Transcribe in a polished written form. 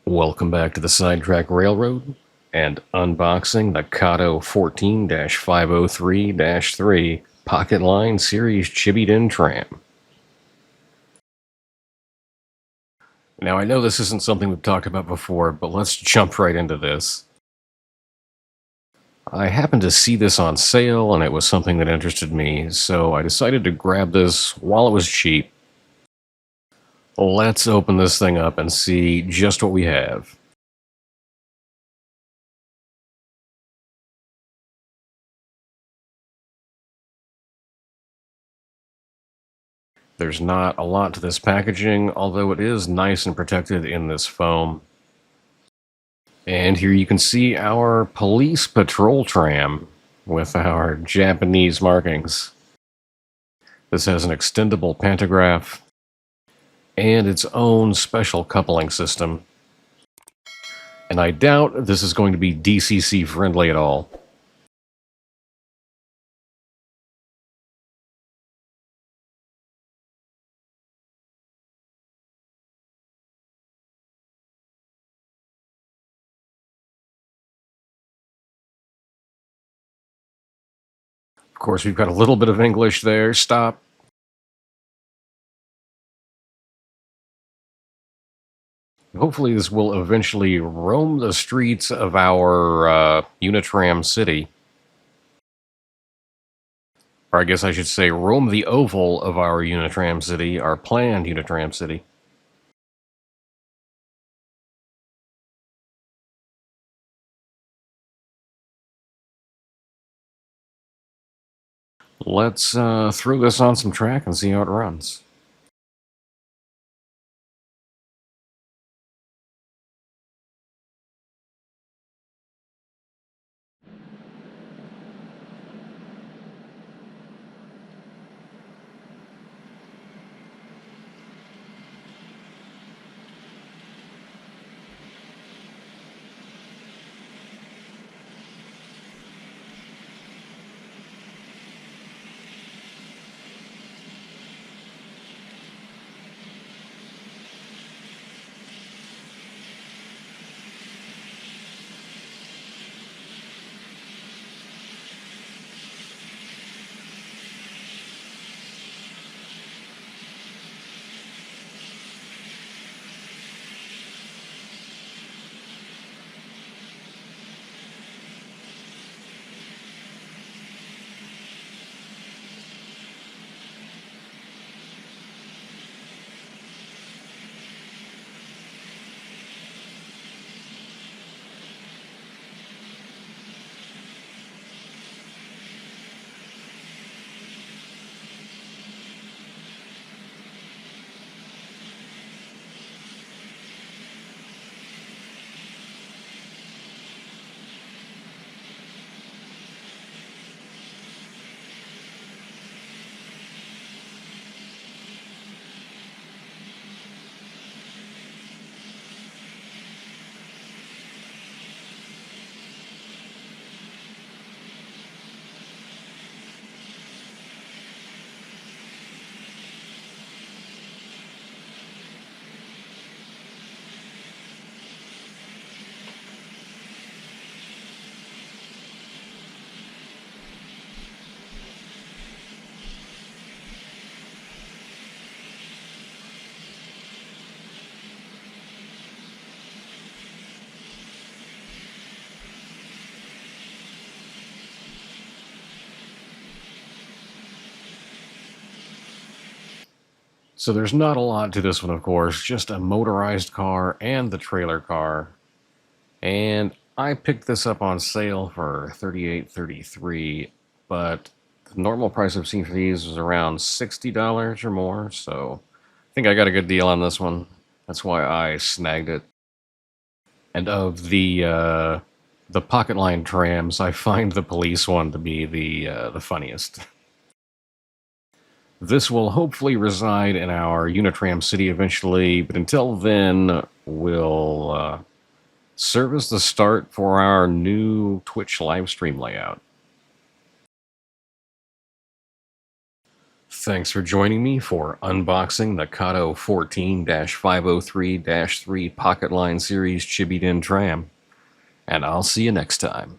Welcome back to the Sidetrack Railroad and unboxing the Kato 14-503-3 Pocket Line Series Chibi Tram. Now, I know this isn't something we've talked about before, but let's jump right into this. I happened to see this on sale, and it was something that interested me, so I decided to grab this while it was cheap. Let's open this thing up and see just what we have. There's not a lot to this packaging, although it is nice and protected in this foam. And here you can see our police patrol tram with our Japanese markings. This has an extendable pantograph and its own special coupling system. And I doubt this is going to be DCC friendly at all. Of course, we've got a little bit of English there. Stop. Hopefully this will eventually roam the streets of our Unitram City. Or I guess I should say roam the oval of our Unitram City, our planned Unitram City. Let's throw this on some track and see how it runs. So there's not a lot to this one, of course, just a motorized car and the trailer car. And I picked this up on sale for $38.33, but the normal price I've seen for these is around $60 or more, so I think I got a good deal on this one. That's why I snagged it. And of the pocket line trams, I find the police one to be the funniest. This will hopefully reside in our Unitram City eventually, but until then, we'll serve as the start for our new Twitch live stream layout. Thanks for joining me for unboxing the Kato 14-503-3 Pocket Line Series Chibi Tram, and I'll see you next time.